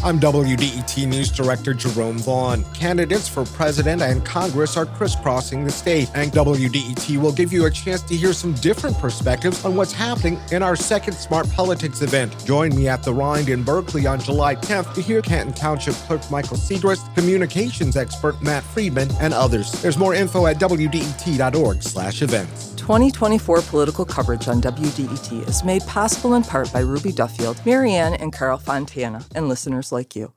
I'm WDET News Director Jerome Vaughn. Candidates for president and Congress are crisscrossing the state, and WDET will give you a chance to hear some different perspectives on what's happening in our second Smart Politics event. Join me at the Rind in Berkeley on July 10th to hear Canton Township Clerk Michael Segrist, communications expert Matt Friedman, and others. There's more info at WDET.org/events. 2024 political coverage on WDET is made possible in part by Ruby Duffield, Marianne, and Carl Fontana, and listeners like you.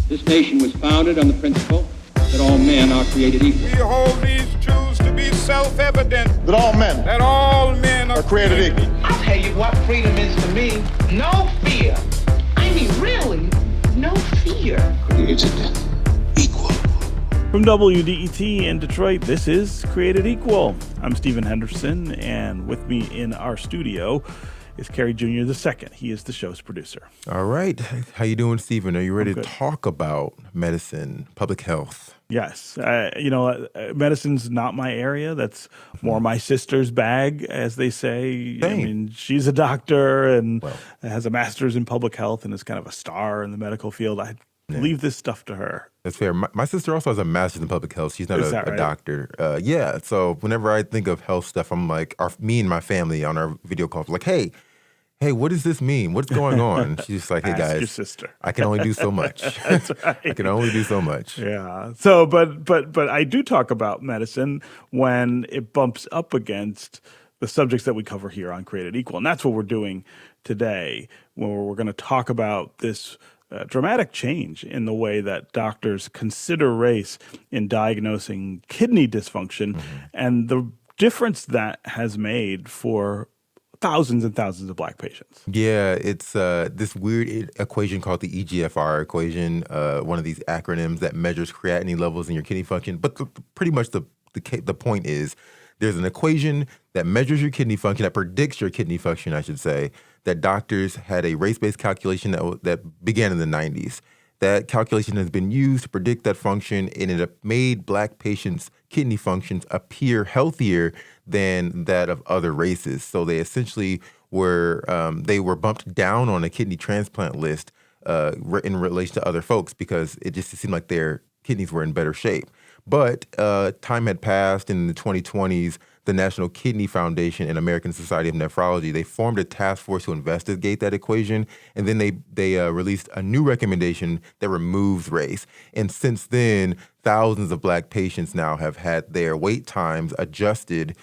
This nation was founded on the principle that all men are created equal. We hold these truths to be self-evident. That all men are created equal. I'll tell you what freedom is to me. No fear. I mean, really, no fear. Created equal. From WDET in Detroit, this is Created Equal. I'm Stephen Henderson, and with me in our studio is Kerry Jr. II. He is the show's producer. All right. How you doing, Stephen? Are you ready to talk about medicine, public health? Yes. Medicine's not my area. That's more my sister's bag, as they say. Same. I mean, she's a doctor and has a master's in public health and is kind of a star in the medical field. I leave this stuff to her. That's fair. My sister also has a master's in public health. She's not a doctor. So whenever I think of health stuff, I'm like, me and my family on our video calls, like, hey, what does this mean? What's going on? She's just like, hey, guys, your sister. I can only do so much. That's right. I can only do so much. Yeah. So, but I do talk about medicine when it bumps up against the subjects that we cover here on Created Equal. And that's what we're doing today, where we're going to talk about this dramatic change in the way that doctors consider race in diagnosing kidney dysfunction and the difference that has made for thousands and thousands of Black patients. Yeah, it's this weird equation called the EGFR equation, one of these acronyms that measures creatinine levels in your kidney function. But pretty much the point is there's an equation that measures your kidney function, that predicts your kidney function, I should say, that doctors had a race-based calculation that began in the 90s. That calculation has been used to predict that function, and it made Black patients' kidney functions appear healthier than that of other races. So they essentially were bumped down on a kidney transplant list in relation to other folks because it just seemed like their kidneys were in better shape. But time had passed. In the 2020s, the National Kidney Foundation and American Society of Nephrology, they formed a task force to investigate that equation, and then they released a new recommendation that removes race. And since then, thousands of Black patients now have had their wait times adjusted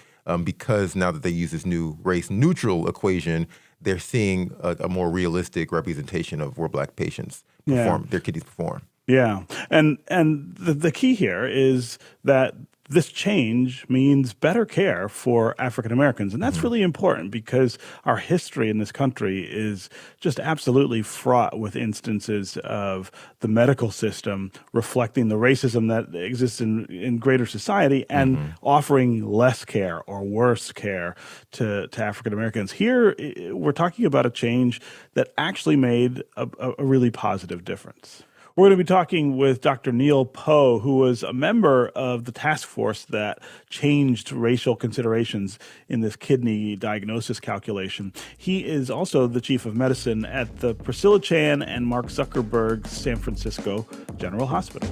because now that they use this new race-neutral equation, they're seeing a more realistic representation of where Black patients their kidneys perform. Yeah, and the key here is that this change means better care for African Americans. And that's really important because our history in this country is just absolutely fraught with instances of the medical system reflecting the racism that exists in greater society and offering less care or worse care to African Americans. Here, we're talking about a change that actually made a really positive difference. We're going to be talking with Dr. Neil Powe, who was a member of the task force that changed racial considerations in this kidney diagnosis calculation. He is also the chief of medicine at the Priscilla Chan and Mark Zuckerberg San Francisco General Hospital.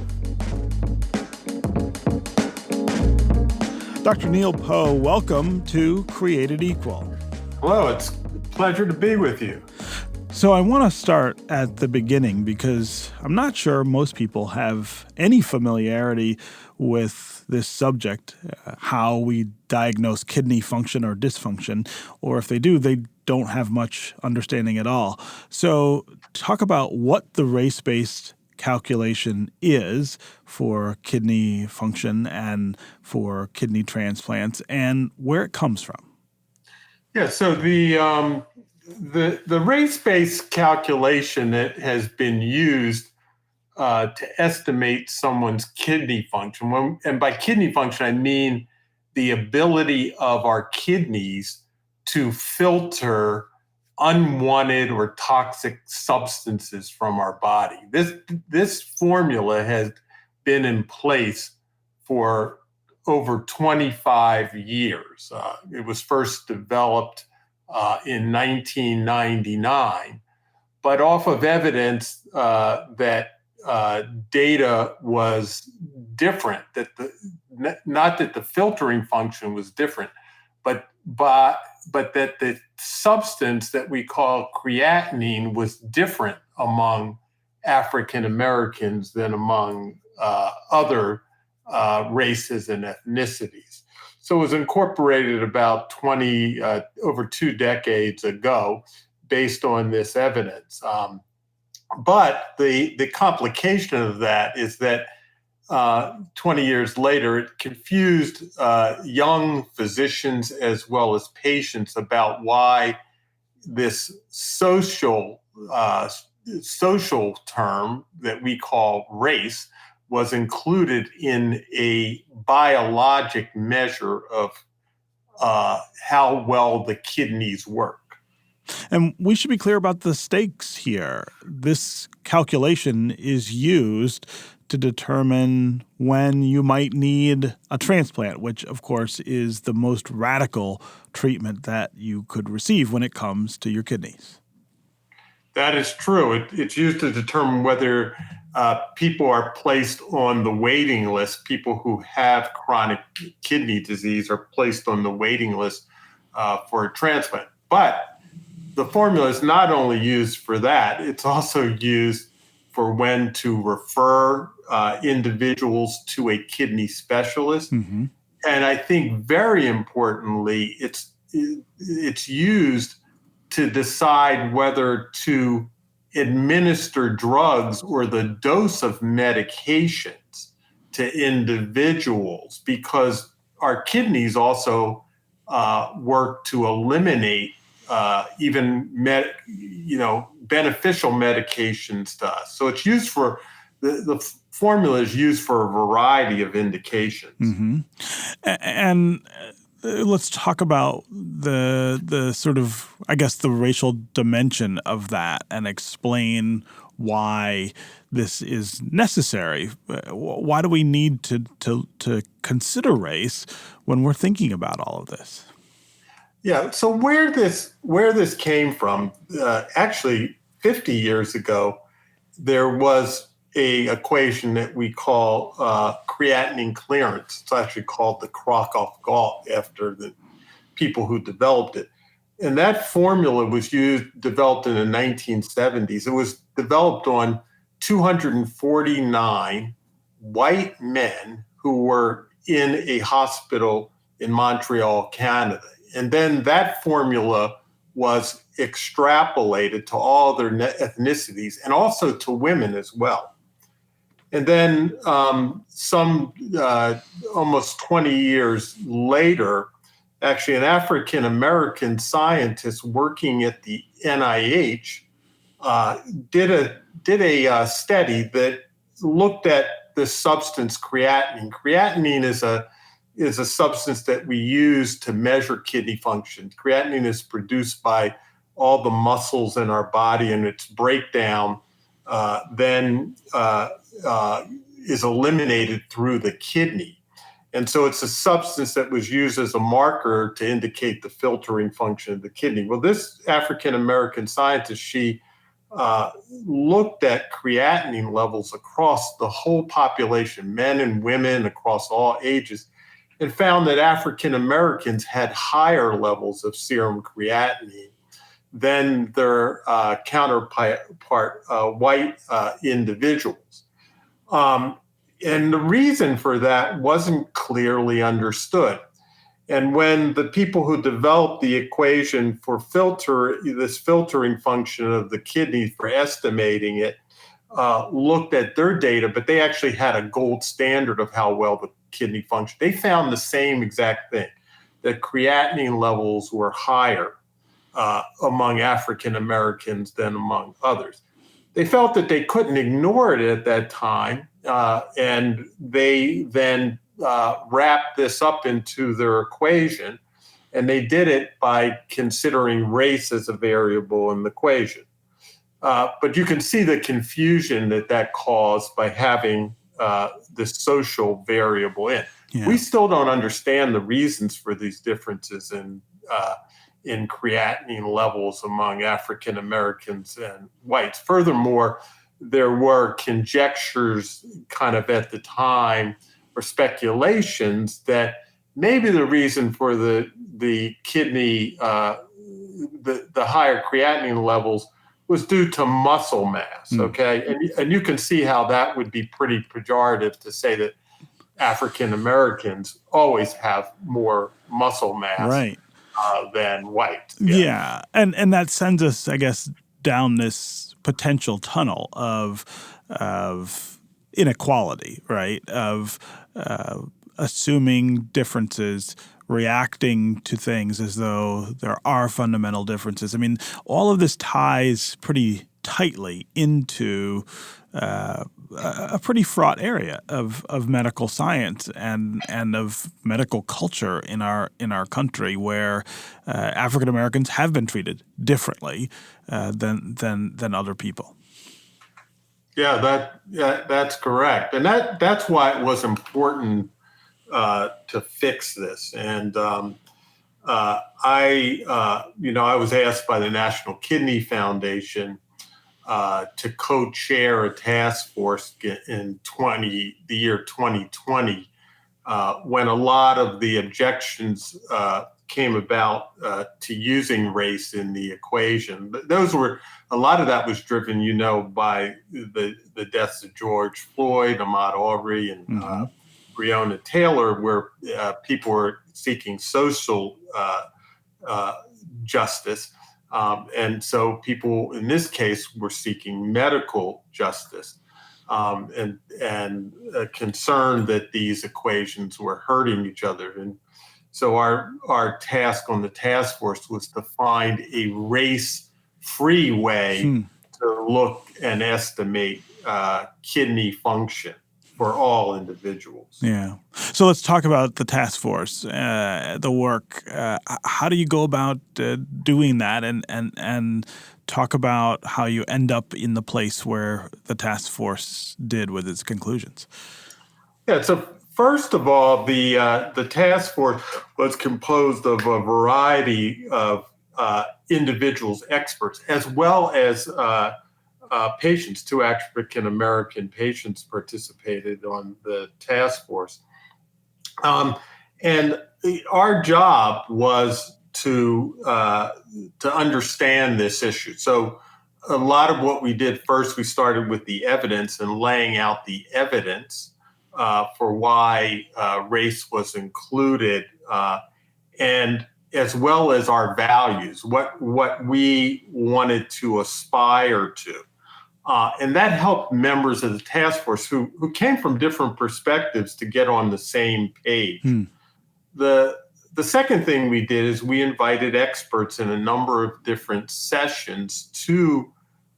Dr. Neil Powe, welcome to Created Equal. Hello, it's a pleasure to be with you. So I want to start at the beginning because I'm not sure most people have any familiarity with this subject, how we diagnose kidney function or dysfunction, or if they do, they don't have much understanding at all. So talk about what the race-based calculation is for kidney function and for kidney transplants and where it comes from. Yeah, so the race-based calculation that has been used to estimate someone's kidney function, and by kidney function, I mean the ability of our kidneys to filter unwanted or toxic substances from our body. This formula has been in place for over 25 years. It was first developed in 1999 but off of evidence that data was different, not that the filtering function was different, but that the substance that we call creatinine was different among African Americans than among other races and ethnicities. So it was incorporated about over 2 decades ago based on this evidence. But the complication of that is that 20 years later, it confused young physicians as well as patients about why this social term that we call race was included in a biologic measure of how well the kidneys work. And we should be clear about the stakes here. This calculation is used to determine when you might need a transplant, which, of course, is the most radical treatment that you could receive when it comes to your kidneys. That is true. It's used to determine whether people are placed on the waiting list. People who have chronic kidney disease are placed on the waiting list for a transplant. But the formula is not only used for that, it's also used for when to refer individuals to a kidney specialist. Mm-hmm. And I think very importantly, it's used to decide whether to administer drugs or the dose of medications to individuals, because our kidneys also work to eliminate even beneficial medications to us. So it's used for the formula is used for a variety of indications. Mm-hmm. And let's talk about the sort of, I guess, the racial dimension of that and explain why this is necessary. Why do we need to consider race when we're thinking about all of this? Yeah. So where this came from, actually 50 years ago, there was a equation that we call creatinine clearance. It's actually called the Krakow-Gault after the people who developed it. And that formula was developed in the 1970s. It was developed on 249 white men who were in a hospital in Montreal, Canada. And then that formula was extrapolated to all their ethnicities and also to women as well. And then almost 20 years later, actually an African-American scientist working at the NIH did a study that looked at the substance creatinine. Creatinine is a substance that we use to measure kidney function. Creatinine is produced by all the muscles in our body, and its breakdown then is eliminated through the kidney. And so it's a substance that was used as a marker to indicate the filtering function of the kidney. Well, this African-American scientist, she looked at creatinine levels across the whole population, men and women across all ages, and found that African-Americans had higher levels of serum creatinine than their counterpart white individuals. And the reason for that wasn't clearly understood. And when the people who developed the equation for this filtering function of the kidney for estimating it, looked at their data, but they actually had a gold standard of how well the kidney functioned. They found the same exact thing, that creatinine levels were higher among African Americans than among others. They felt that they couldn't ignore it at that time, and they then wrapped this up into their equation, and they did it by considering race as a variable in the equation. But you can see the confusion that caused by having this social variable in. Yeah. We still don't understand the reasons for these differences in creatinine levels among African Americans and whites. Furthermore, there were conjectures kind of at the time, or speculations, that maybe the reason for the kidney, the higher creatinine levels was due to muscle mass, okay? And you can see how that would be pretty pejorative to say that African Americans always have more muscle mass than white. Yeah. And that sends us, I guess, down this potential tunnel of inequality, right? Of assuming differences, reacting to things as though there are fundamental differences. I mean, all of this ties pretty tightly into a pretty fraught area of medical science and of medical culture in our country, where African Americans have been treated differently than other people. Yeah, that's correct, and that's why it was important to fix this. And I was asked by the National Kidney Foundation to co-chair a task force in the year 2020, when a lot of the objections came about to using race in the equation. But a lot of that was driven, by the deaths of George Floyd, Ahmaud Arbery, and Breonna Taylor, where people were seeking social justice. And so people in this case were seeking medical justice, and concerned that these equations were hurting each other. And so our task on the task force was to find a race-free way to look and estimate kidney function for all individuals. Yeah. So let's talk about the task force, the work. How do you go about doing that, and talk about how you end up in the place where the task force did with its conclusions? Yeah. So first of all, the task force was composed of a variety of individuals, experts, as well as patients. 2 African American patients participated on the task force. And our job was to understand this issue. So a lot of what we did first, we started with the evidence and laying out the evidence for why race was included, and as well as our values, what we wanted to aspire to. And that helped members of the task force who came from different perspectives to get on the same page. The second thing we did is we invited experts in a number of different sessions, to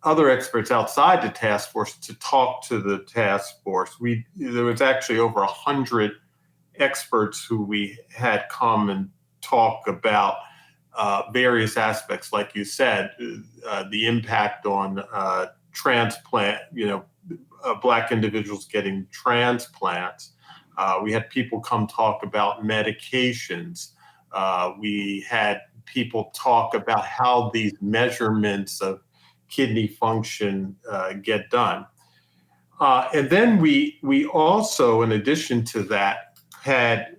other experts outside the task force, to talk to the task force. There was actually over 100 experts who we had come and talk about various aspects, like you said, the impact on transplant, Black individuals getting transplants. We had people come talk about medications. We had people talk about how these measurements of kidney function get done. And then we also, in addition to that, had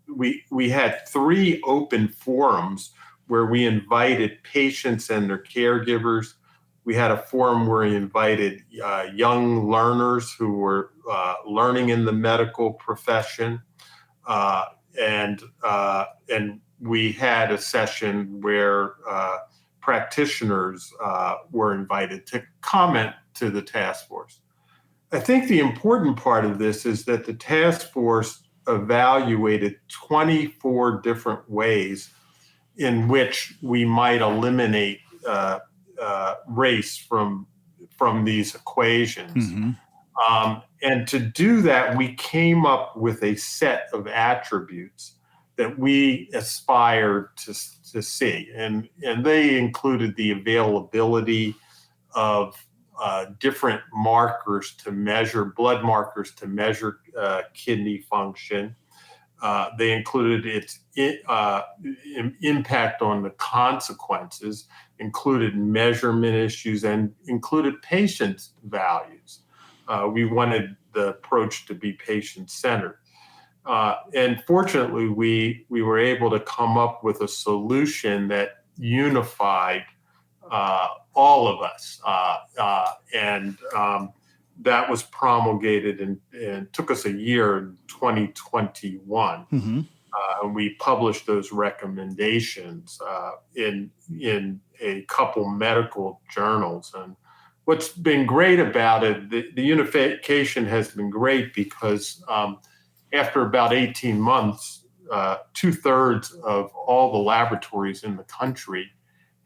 we had 3 open forums where we invited patients and their caregivers. We had a forum where we invited young learners who were learning in the medical profession, and we had a session where practitioners were invited to comment to the task force. I think the important part of this is that the task force evaluated 24 different ways in which we might eliminate race from these equations. And to do that, we came up with a set of attributes that we aspired to see. And they included the availability of different markers to measure, blood markers to measure kidney function, They included its impact on the consequences, included measurement issues, and included patient values. We wanted the approach to be patient-centered. And fortunately, we were able to come up with a solution that unified all of us. And that was promulgated and took us a year in 2021. Mm-hmm. And we published those recommendations in a couple medical journals. And what's been great about it, the unification has been great because after about 18 months, 2/3 of all the laboratories in the country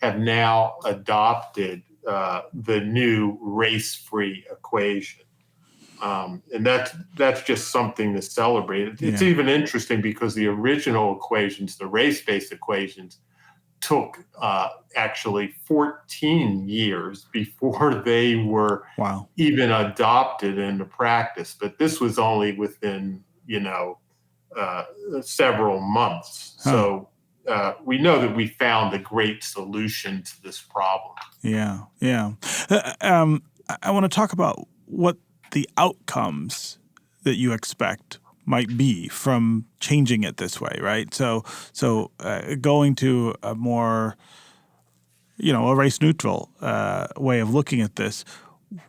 have now adopted the new race-free equation. And that's just something to celebrate. It's even interesting because the original equations, the race-based equations, took actually 14 years before they were even adopted into practice. But this was only within, several months. So we know that we found a great solution to this problem. Yeah. I want to talk about what the outcomes that you expect might be from changing it this way, right? So going to a more, a race neutral way of looking at this,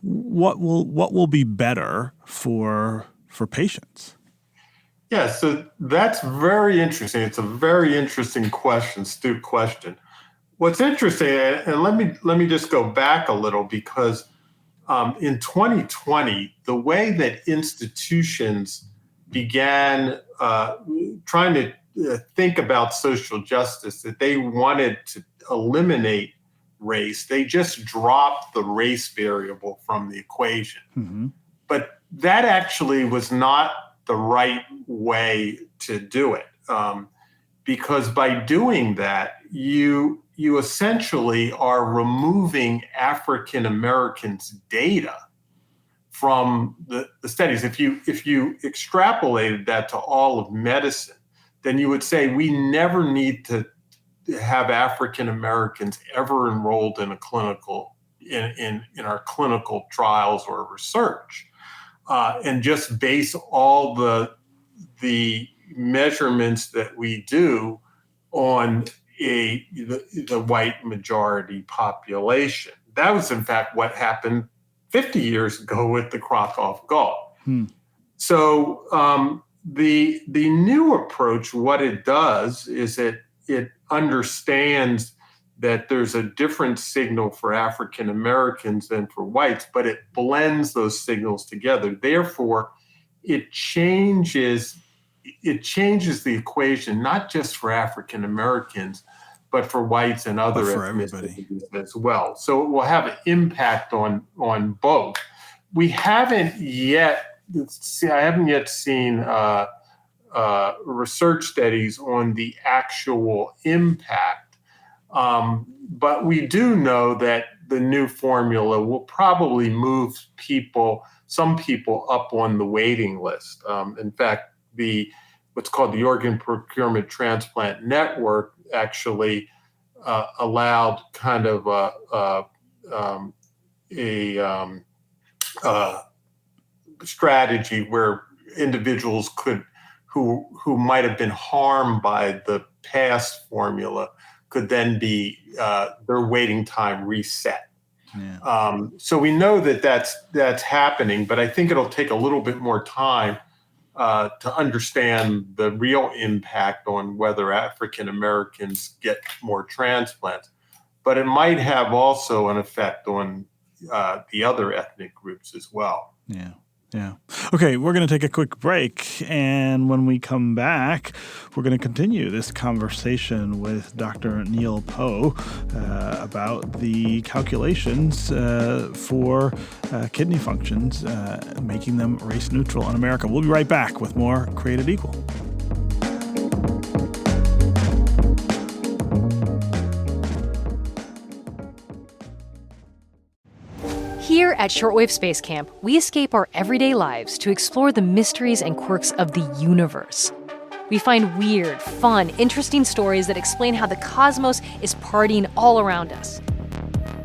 what will be better for patients? Yeah, so that's very interesting. It's a very interesting question, astute question. What's interesting, and let me just go back a little because in 2020, the way that institutions began trying to think about social justice, that they wanted to eliminate race, they just dropped the race variable from the equation. Mm-hmm. But that actually was not the right way to do it, because by doing that, you essentially are removing African Americans' data from the studies. If you extrapolated that to all of medicine, then you would say we never need to have African Americans ever enrolled in a clinical in our clinical trials or research, and just base all the measurements that we do on the white majority population. That was, in fact, what happened 50 years ago with the Krakow Gulf. So the new approach, what it does is it understands that there's a different signal for African Americans than for whites, but it blends those signals together. Therefore, it changes the equation, not just for African Americans, but for whites and other ethnicities as well. So it will have an impact on both. I haven't yet seen research studies on the actual impact, but we do know that the new formula will probably move some people up on the waiting list. In fact, what's called the Organ Procurement Transplant Network actually allowed kind of a strategy where individuals who might have been harmed by the past formula could then be their waiting time reset. Yeah. So we know that that's happening, but I think it'll take a little bit more time to understand the real impact on whether African Americans get more transplants. But it might have also an effect on the other ethnic groups as well. Yeah. Okay, we're going to take a quick break, and when we come back, we're going to continue this conversation with Dr. Neil Powe about the calculations for kidney functions, making them race neutral in America. We'll be right back with more Created Equal. Here at Shortwave Space Camp, we escape our everyday lives to explore the mysteries and quirks of the universe. We find weird, fun, interesting stories that explain how the cosmos is partying all around us.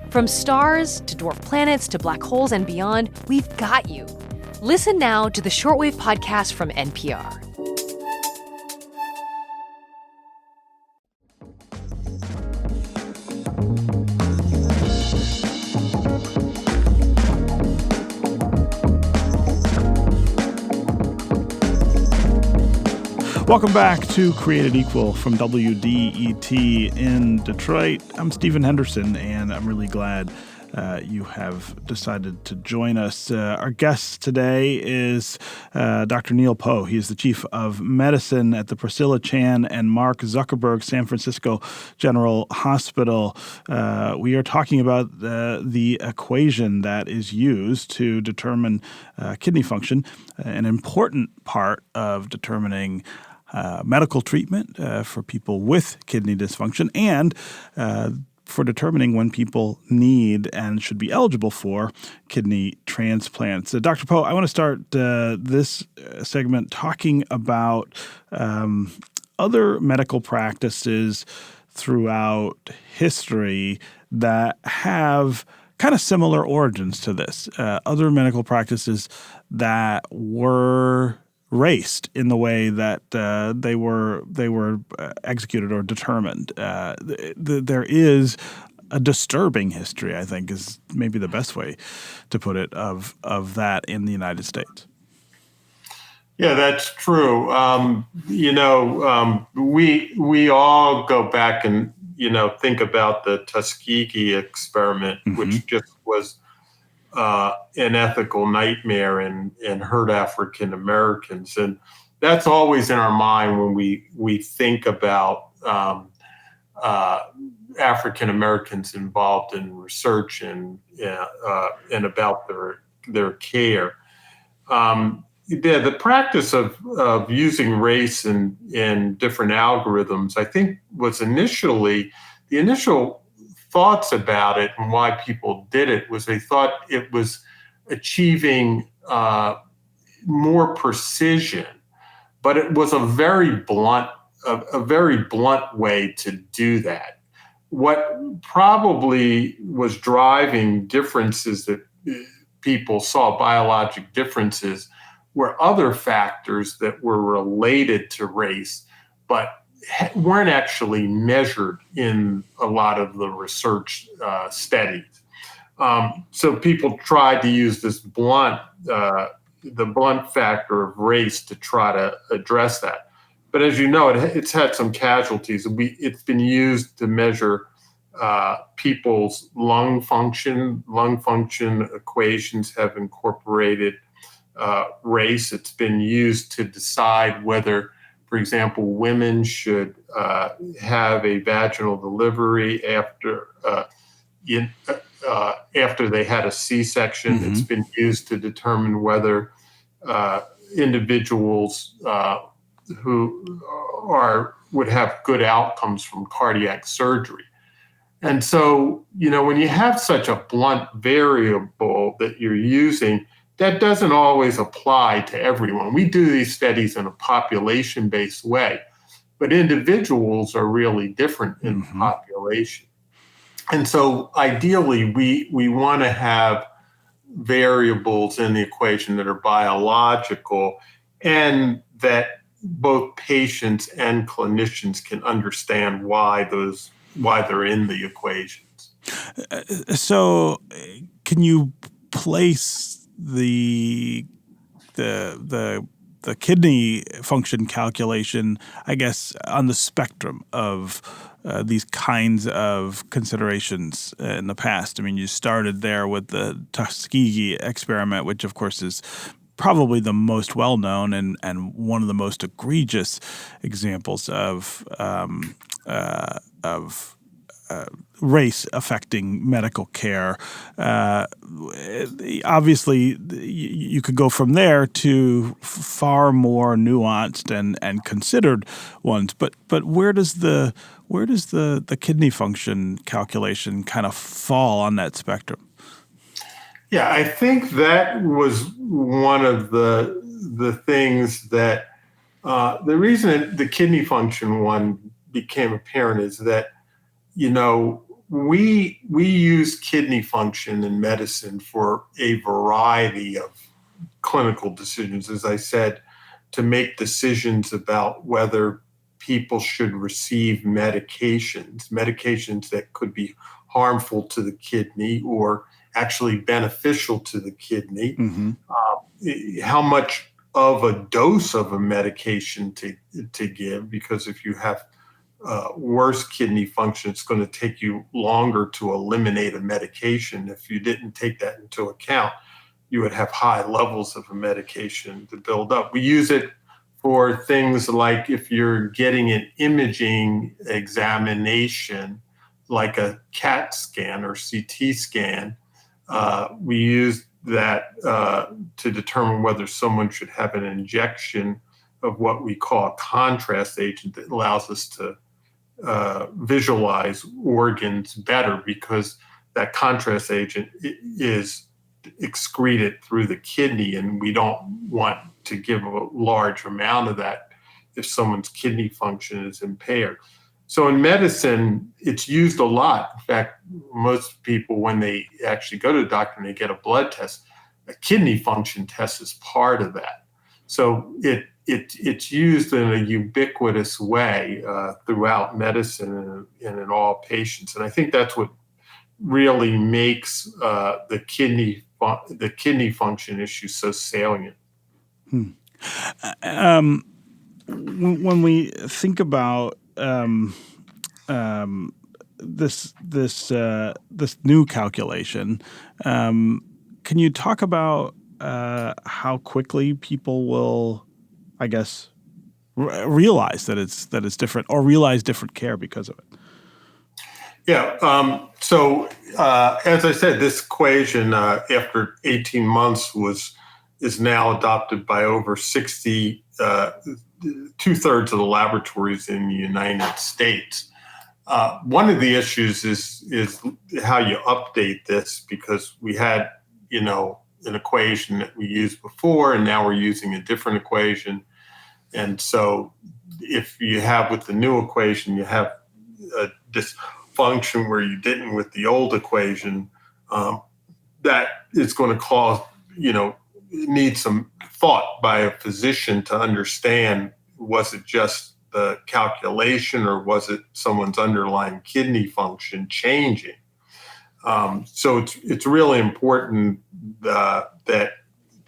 From stars to dwarf planets to black holes and beyond, we've got you. Listen now to the Shortwave Podcast from NPR. Welcome back to Created Equal from WDET in Detroit. I'm Stephen Henderson, and I'm really glad you have decided to join us. Our guest today is Dr. Neil Powe. He is the chief of medicine at the Priscilla Chan and Mark Zuckerberg San Francisco General Hospital. We are talking about the equation that is used to determine kidney function, an important part of determining medical treatment for people with kidney dysfunction, and for determining when people need and should be eligible for kidney transplants. Dr. Powe, I want to start this segment talking about other medical practices throughout history that have kind of similar origins to this. Other medical practices that were raced in the way that they were executed or determined. There is a disturbing history, I think, is maybe the best way to put it, of that in the United States. Yeah, that's true. We all go back and think about the Tuskegee experiment, which just was an ethical nightmare and hurt African Americans, and that's always in our mind when we think about African Americans involved in research and about their care. The practice of using race in different algorithms, I think, was the initial thoughts about it and why people did it was they thought it was achieving more precision, but it was a very blunt way to do that. What probably was driving differences that people saw biologic differences were other factors that were related to race, but weren't actually measured in a lot of the research studies. So people tried to use this the blunt factor of race to try to address that. But as you know, it's had some casualties. It's been used to measure people's lung function. Lung function equations have incorporated race. It's been used to decide whether, for example, women should have a vaginal delivery after they had a C-section. Mm-hmm. It's been used to determine whether individuals who would have good outcomes from cardiac surgery. And so, when you have such a blunt variable that you're using, that doesn't always apply to everyone. We do these studies in a population-based way, but individuals are really different in the population. And so ideally, we want to have variables in the equation that are biological and that both patients and clinicians can understand why they're in the equations. So can you place the kidney function calculation, I guess, on the spectrum of these kinds of considerations in the past? I mean, you started there with the Tuskegee experiment, which of course is probably the most well-known and one of the most egregious examples of race affecting medical care. Obviously, you could go from there to far more nuanced and considered ones. But where does the kidney function calculation kind of fall on that spectrum? Yeah, I think that was one of the things that The reason the kidney function one became apparent is that, we use kidney function in medicine for a variety of clinical decisions, as I said, to make decisions about whether people should receive medications that could be harmful to the kidney or actually beneficial to the kidney. How much of a dose of a medication to give, because if you have worse kidney function, it's going to take you longer to eliminate a medication. If you didn't take that into account, you would have high levels of a medication to build up. We use it for things like if you're getting an imaging examination, like a CAT scan or CT scan. We use that to determine whether someone should have an injection of what we call a contrast agent that allows us to visualize organs better, because that contrast agent is excreted through the kidney, and we don't want to give a large amount of that if someone's kidney function is impaired. So in medicine, it's used a lot. In fact, most people, when they actually go to the doctor and they get a blood test, a kidney function test is part of that. So it's used in a ubiquitous way throughout medicine and in all patients. And I think that's what really makes the kidney function issue so salient. When we think about this new calculation, can you talk about how quickly people will, I guess, realize that it's different, or realize different care because of it? Yeah. So as I said, this equation after 18 months is now adopted by over 60, 2/3 of the laboratories in the United States. One of the issues is how you update this, because we had, an equation that we used before, and now we're using a different equation. And so if you have with the new equation, you have this function where you didn't with the old equation, that is going to cause, need some thought by a physician to understand, was it just the calculation, or was it someone's underlying kidney function changing? So it's really important that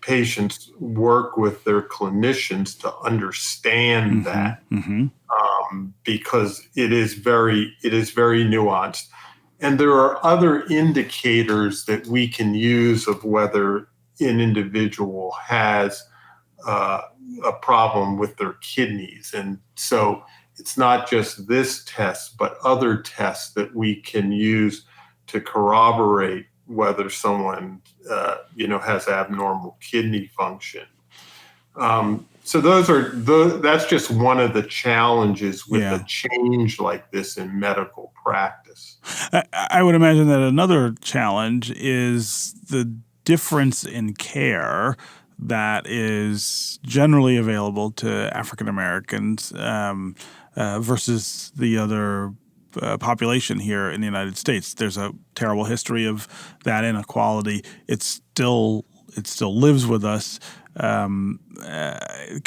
patients work with their clinicians to understand that, because it is very nuanced. And there are other indicators that we can use of whether an individual has a problem with their kidneys. And so it's not just this test, but other tests that we can use to corroborate whether someone, has abnormal kidney function. So that's just one of the challenges with a change like this in medical practice. I would imagine that another challenge is the difference in care that is generally available to African Americans versus the other population here in the United States. There's a terrible history of that inequality. It still lives with us. Can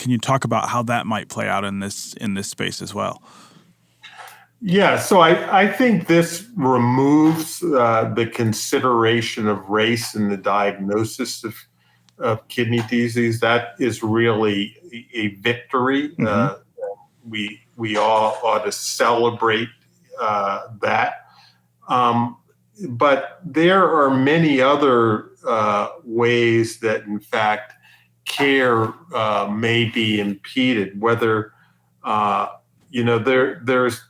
you talk about how that might play out in this space as well? Yeah, so I think this removes the consideration of race in the diagnosis of kidney disease. That is really a victory. We all ought to celebrate that. But there are many other ways that, in fact, care may be impeded, whether there's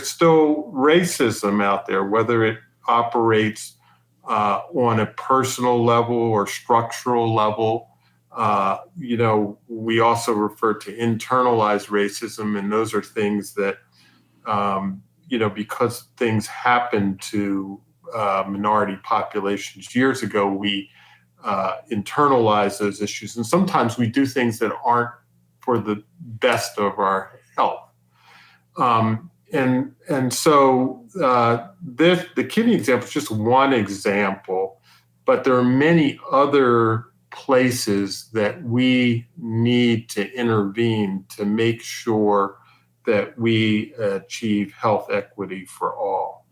still racism out there, whether it operates on a personal level or structural level. We also refer to internalized racism, and those are things that, because things happened to minority populations years ago, we internalize those issues. And sometimes we do things that aren't the best of our health. And so the kidney example is just one example, but there are many other places that we need to intervene to make sure that we achieve health equity for all.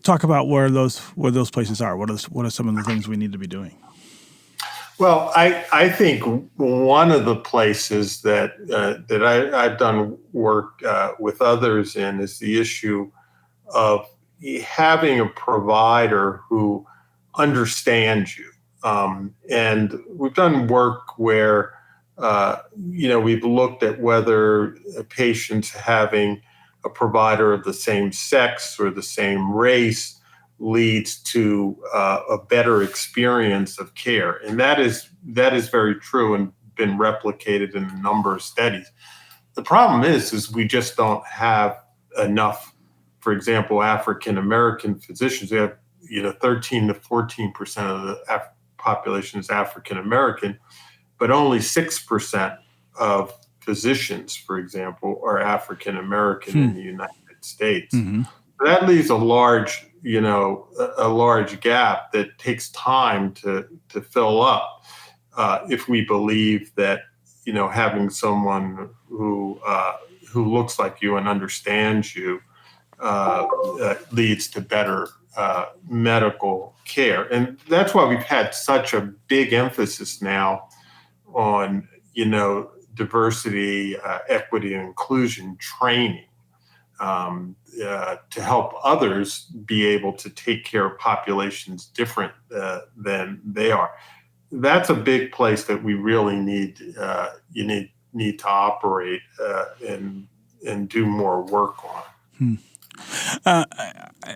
Talk about where those places are. What are some of the things we need to be doing? Well, I think one of the places that I've done work with others in is the issue of having a provider who understands you. And we've done work where we've looked at whether patients having a provider of the same sex or the same race leads to a better experience of care. And that is very true and been replicated in a number of studies. The problem is we just don't have enough, for example, African-American physicians. We have 13 to 14% of the population is African-American, but only 6% of physicians, for example, are African-American in the United States. Mm-hmm. That leaves a large gap that takes time to fill up. If we believe that, having someone who looks like you and understands you leads to better medical care. And that's why we've had such a big emphasis now on, diversity, equity, and inclusion training to help others be able to take care of populations different than they are. That's a big place that we really need to operate and do more work on.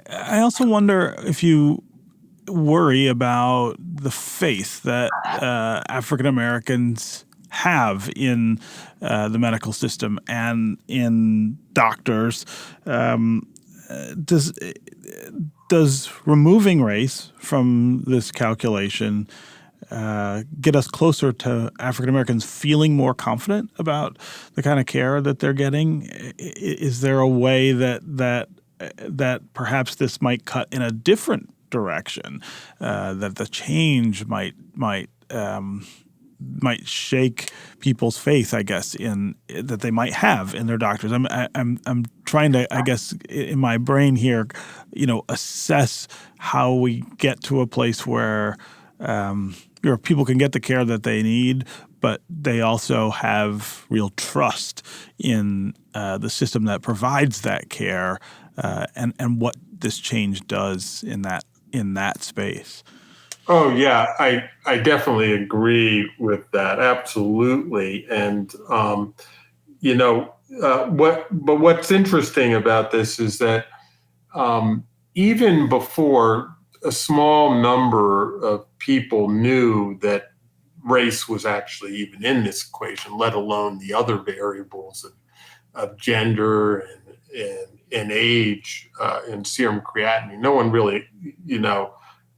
I also wonder if you worry about the faith that African Americans have in the medical system and in doctors. Does removing race from this calculation get us closer to African Americans feeling more confident about the kind of care that they're getting? Is there a way that perhaps this might cut in a different direction, that the change might shake people's faith, I guess, in that they might have in their doctors? I'm trying to, I guess, in my brain here, assess how we get to a place where people can get the care that they need, but they also have real trust in the system that provides that care, and what this change does in that space. Oh yeah, I definitely agree with that. Absolutely. And what's interesting about this is that even before a small number of people knew that race was actually even in this equation, let alone the other variables of gender and age and serum creatinine. No one really,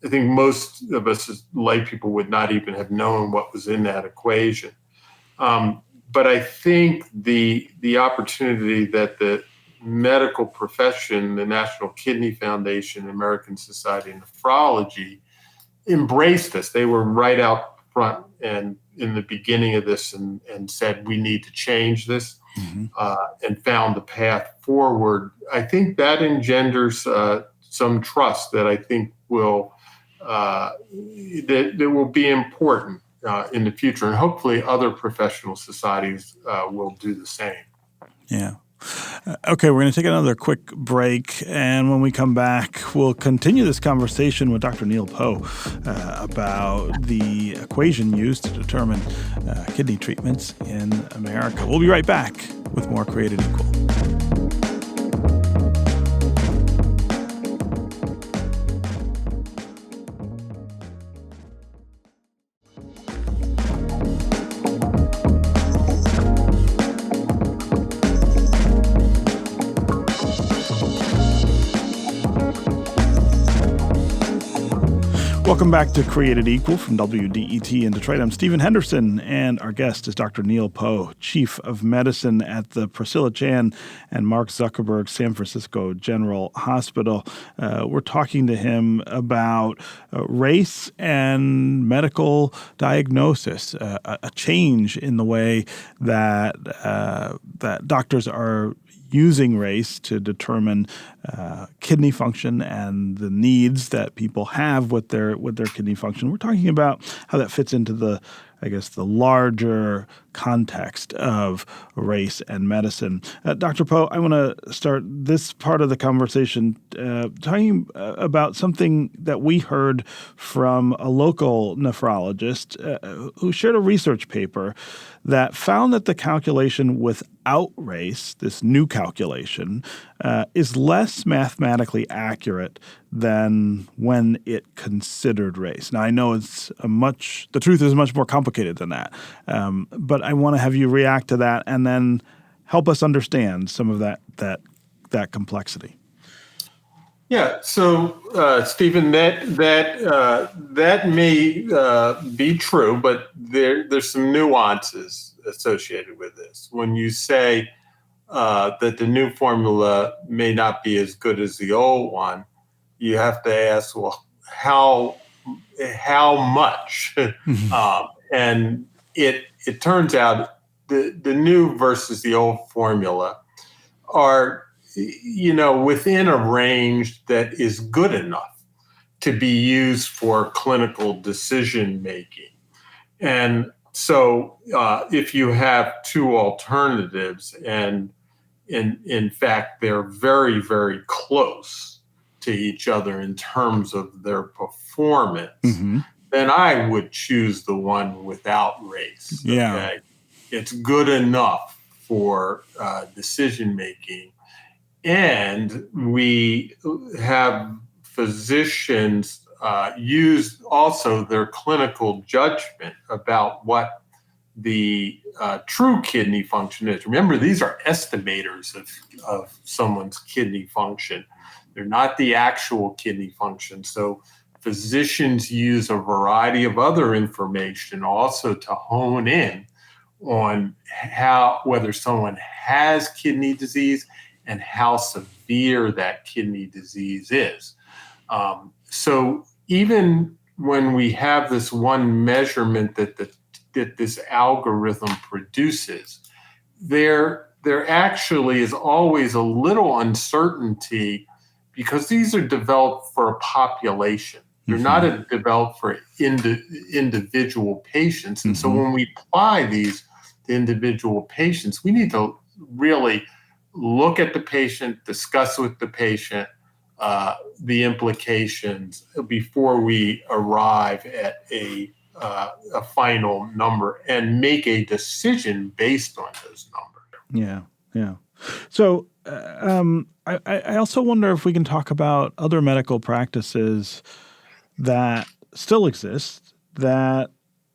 I think most of us as lay people would not even have known what was in that equation. But I think the opportunity that the medical profession, the National Kidney Foundation, American Society of Nephrology embraced this. They were right out front and in the beginning of this and said, we need to change this, and found the path forward. I think that engenders some trust that I think will that will be important in the future, and hopefully other professional societies will do the same. Yeah. Okay, we're going to take another quick break, and when we come back, we'll continue this conversation with Dr. Neil Powe about the equation used to determine kidney treatments in America. We'll be right back with more Created Equal. Welcome back to Created Equal from WDET in Detroit. I'm Stephen Henderson, and our guest is Dr. Neil Powe, Chief of Medicine at the Priscilla Chan and Mark Zuckerberg San Francisco General Hospital. We're talking to him about race and medical diagnosis, a change in the way that that doctors are using race to determine kidney function and the needs that people have with their kidney function. We're talking about how that fits into the larger context of race and medicine. Dr. Powe, I want to start this part of the conversation talking about something that we heard from a local nephrologist who shared a research paper that found that the calculation without race, this new calculation, is less mathematically accurate than when it considered race. Now, I know the truth is much more complicated than that, but I want to have you react to that and then help us understand some of that complexity. Yeah. So, Stephen, that may be true, but there's some nuances associated with this. When you say that the new formula may not be as good as the old one, you have to ask, well, how much? And it turns out the new versus the old formula are, within a range that is good enough to be used for clinical decision making. And so if you have two alternatives and in fact, they're very, very close to each other in terms of their performance, then I would choose the one without race. Yeah. Okay? It's good enough for decision making. And we have physicians use also their clinical judgment about what the true kidney function is. Remember, these are estimators of someone's kidney function. They're not the actual kidney function. So physicians use a variety of other information also to hone in on whether someone has kidney disease and how severe that kidney disease is. So even when we have this one measurement that this algorithm produces, there actually is always a little uncertainty because these are developed for a population. They're not developed for individual patients. And so when we apply these to individual patients, we need to really look at the patient, discuss with the patient the implications before we arrive at a final number and make a decision based on those numbers. Yeah. So I also wonder if we can talk about other medical practices that still exist, that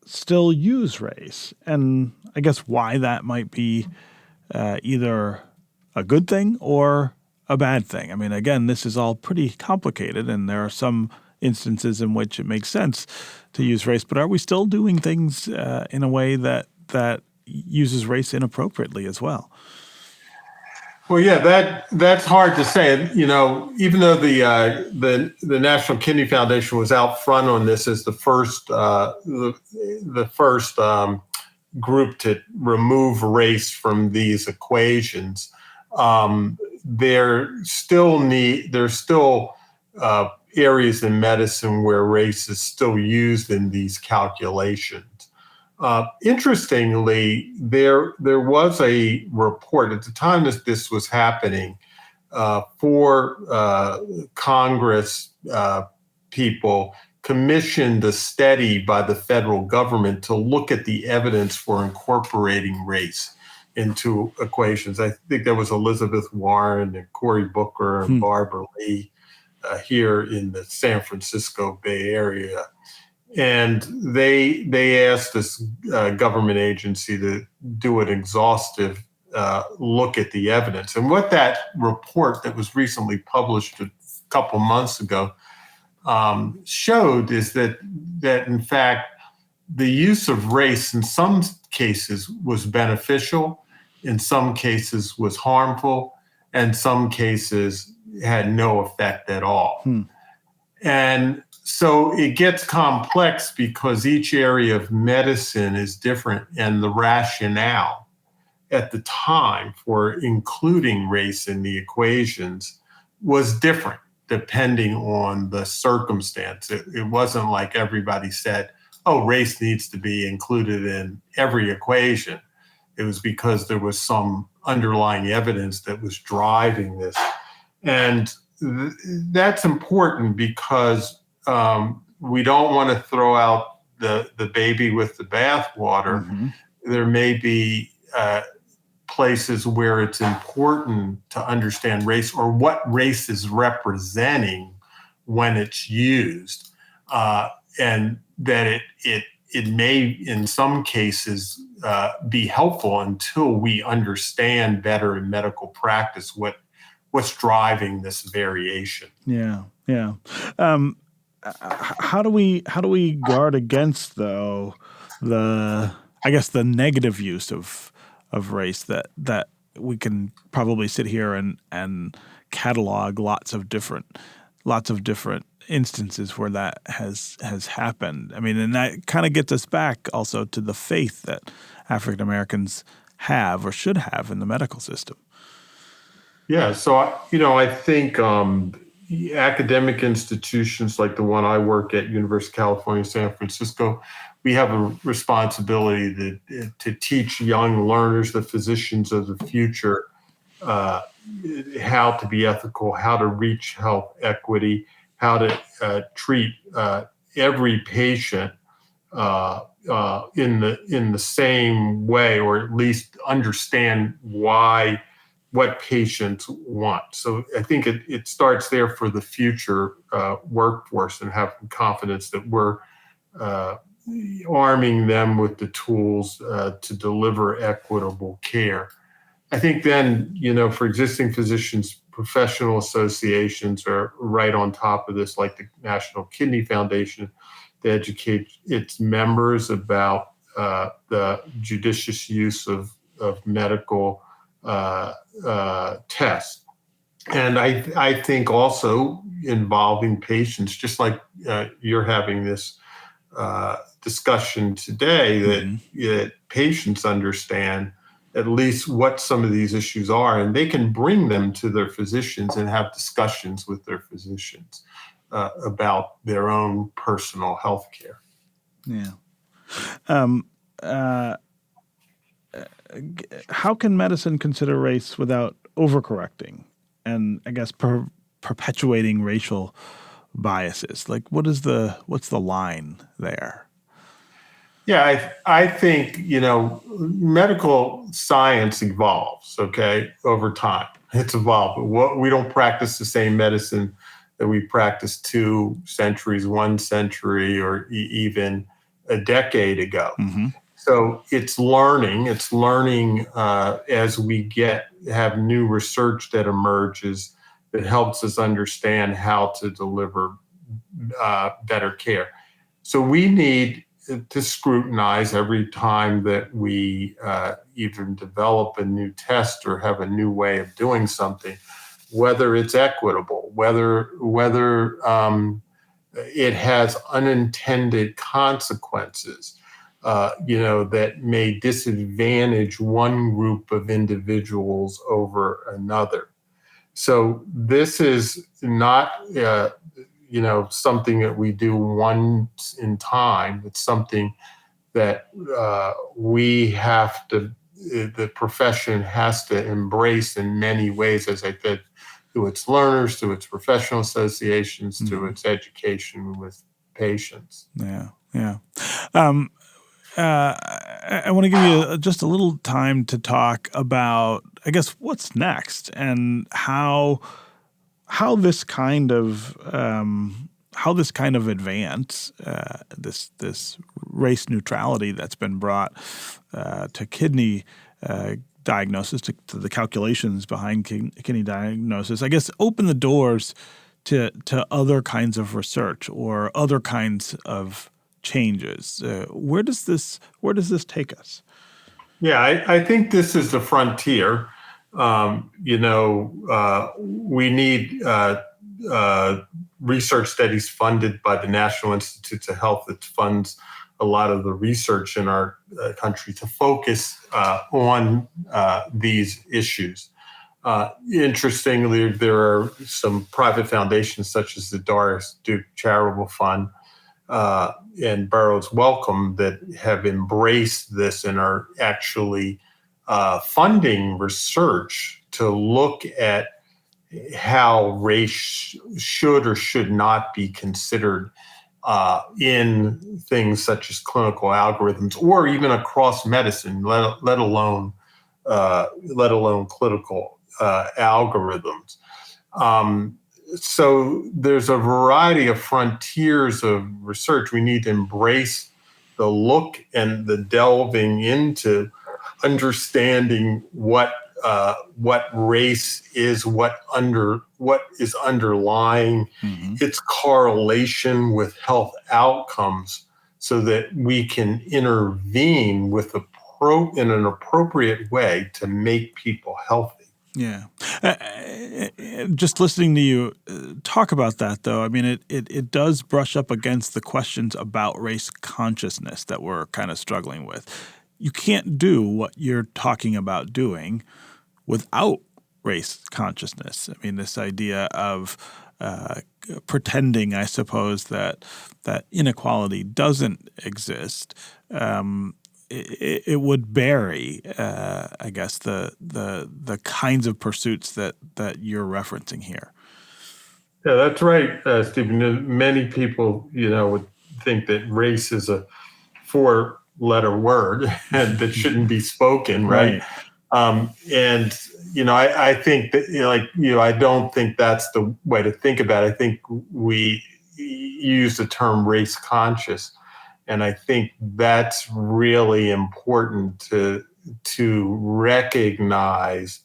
still use race, and I guess why that might be either a good thing or a bad thing. I mean, again, this is all pretty complicated, and there are some instances in which it makes sense to use race, but are we still doing things in a way that uses race inappropriately as well? Well, yeah, that's hard to say. Even though the National Kidney Foundation was out front on this as the first group to remove race from these equations, there's still areas in medicine where race is still used in these calculations. Interestingly, there was a report at the time that this was happening for Congress people commissioned a study by the federal government to look at the evidence for incorporating race into equations. I think there was Elizabeth Warren and Cory Booker and Barbara Lee here in the San Francisco Bay Area. And they asked this government agency to do an exhaustive look at the evidence. And what that report that was recently published a couple months ago showed is that in fact the use of race in some cases was beneficial, in some cases was harmful, and some cases had no effect at all. And so it gets complex because each area of medicine is different, and the rationale at the time for including race in the equations was different depending on the circumstance. It wasn't like everybody said, oh, race needs to be included in every equation. It was because there was some underlying evidence that was driving this. And that's important because we don't want to throw out the baby with the bathwater. There may be places where it's important to understand race or what race is representing when it's used, and that it may, in some cases, be helpful until we understand better in medical practice what's driving this variation. Yeah. How do we guard against, though, the negative use of race that we can probably sit here and catalog lots of different instances where that has happened. I mean, and that kind of gets us back also to the faith that African Americans have or should have in the medical system. Yeah, so I think academic institutions like the one I work at, University of California, San Francisco, we have a responsibility to teach young learners, the physicians of the future, how to be ethical, how to reach health equity, how to treat every patient in the same way, or at least understand what patients want. So I think it starts there for the future workforce, and having confidence that we're arming them with the tools to deliver equitable care. I think then, for existing physicians, professional associations are right on top of this, like the National Kidney Foundation, to educate its members about the judicious use of medical tests. And I think also involving patients, just like you're having this discussion today, that patients understand at least what some of these issues are, and they can bring them to their physicians and have discussions with their physicians about their own personal health care. Yeah. How can medicine consider race without overcorrecting and, I guess, perpetuating racial biases? Like, what's the line there? Yeah, I think, medical science evolves, over time. It's evolved. We don't practice the same medicine that we practiced 2 centuries, 1 century, or even a decade ago. So it's learning as we have new research that emerges that helps us understand how to deliver better care. So we need to scrutinize every time that we even develop a new test or have a new way of doing something, whether it's equitable, whether it has unintended consequences, that may disadvantage one group of individuals over another. So this is not something that we do once in time. It's something that the profession has to embrace in many ways, as I said, through its learners, through its professional associations, through its education with patients. Yeah. I want to give you just a little time to talk about, I guess, what's next and how this kind of advance, this race neutrality that's been brought to kidney diagnosis, to the calculations behind kidney diagnosis, I guess, open the doors to other kinds of research or other kinds of changes. Where does this take us? Yeah, I think this is the frontier. We need research studies funded by the National Institutes of Health that funds a lot of the research in our country to focus on these issues. Interestingly, there are some private foundations such as the Doris Duke Charitable Fund and Burroughs Wellcome that have embraced this and are actually funding research to look at how race should or should not be considered in things such as clinical algorithms or even across medicine, let alone clinical algorithms. So there's a variety of frontiers of research. We need to embrace the look and the delving into understanding what race is, what is underlying its correlation with health outcomes, so that we can intervene in an appropriate way to make people healthy. Yeah. Just listening to you talk about that, though, I mean, it does brush up against the questions about race consciousness that we're kind of struggling with. You can't do what you're talking about doing without race consciousness. I mean, this idea of pretending, I suppose, that inequality doesn't exist, it would bury, I guess, the kinds of pursuits that you're referencing here. Yeah, that's right, Stephen. Many people, would think that race is a 4-letter word and that shouldn't be spoken, right? I think that, I don't think that's the way to think about it. I think we use the term race conscious. And I think that's really important to recognize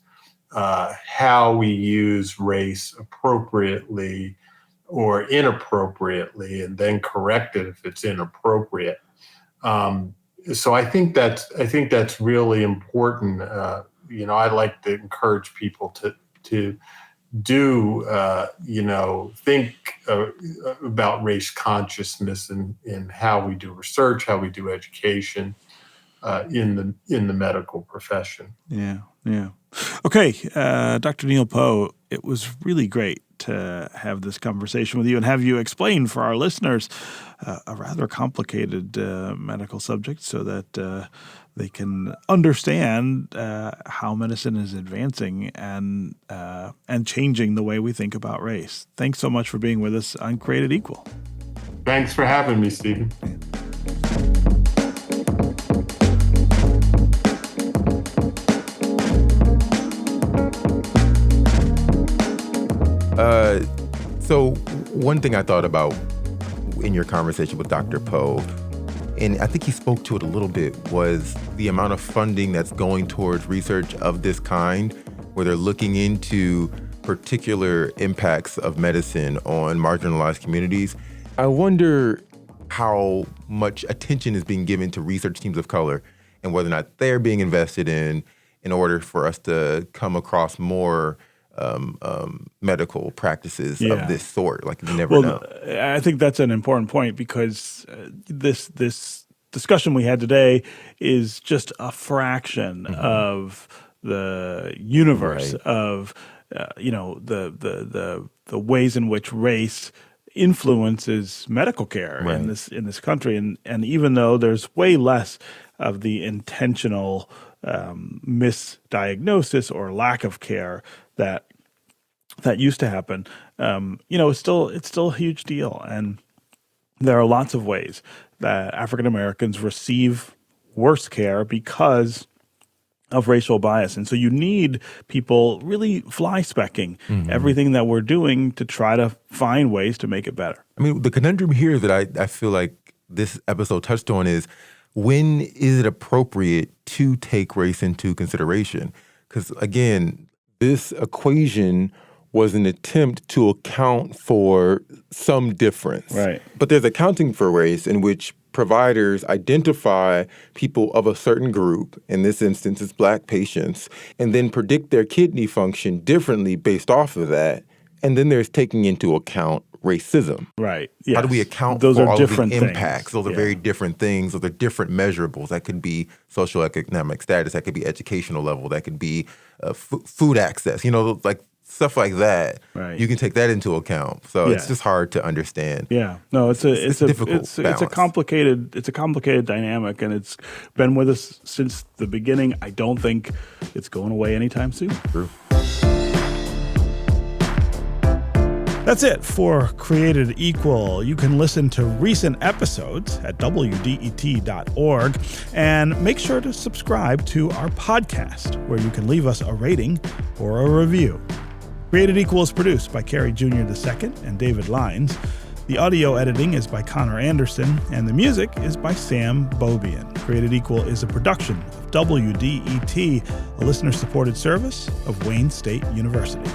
how we use race appropriately or inappropriately, and then correct it if it's inappropriate. So I think that's really important. I like to encourage people to do, think about race consciousness in how we do research, how we do education in the medical profession. Yeah. Okay, Dr. Neil Powe, it was really great to have this conversation with you and have you explain for our listeners a rather complicated medical subject so that they can understand how medicine is advancing and changing the way we think about race. Thanks so much for being with us on Created Equal. Thanks for having me, Stephen. So one thing I thought about in your conversation with Dr. Powe, and I think he spoke to it a little bit, was the amount of funding that's going towards research of this kind, where they're looking into particular impacts of medicine on marginalized communities. I wonder how much attention is being given to research teams of color and whether or not they're being invested in order for us to come across more medical practices of this sort. Like, you never know. I think that's an important point because this discussion we had today is just a fraction of the universe of the ways in which race influences medical care in this country, and even though there's way less of the intentional misdiagnosis or lack of care that used to happen, it's still a huge deal. And there are lots of ways that African Americans receive worse care because of racial bias. And so you need people really fly-specking everything that we're doing to try to find ways to make it better. I mean, the conundrum here that I feel like this episode touched on is, when is it appropriate to take race into consideration? Because, again, this equation was an attempt to account for some difference. Right. But there's accounting for race in which providers identify people of a certain group, in this instance it's Black patients, and then predict their kidney function differently based off of that. And then there's taking into account racism. Right. Yes. How do we account Those for are all different of the impacts? things. Those are very different things. Those are different measurables. That could be socioeconomic status. That could be educational level. That could be food access. Like stuff like that. Right. You can take that into account. So it's just hard to understand. Yeah. No, it's a difficult it's a complicated dynamic, and it's been with us since the beginning. I don't think it's going away anytime soon. True. That's it for Created Equal. You can listen to recent episodes at WDET.org, and make sure to subscribe to our podcast, where you can leave us a rating or a review. Created Equal is produced by Carrie Jr. II and David Lyons. The audio editing is by Connor Anderson, and the music is by Sam Bobian. Created Equal is a production of WDET, a listener-supported service of Wayne State University.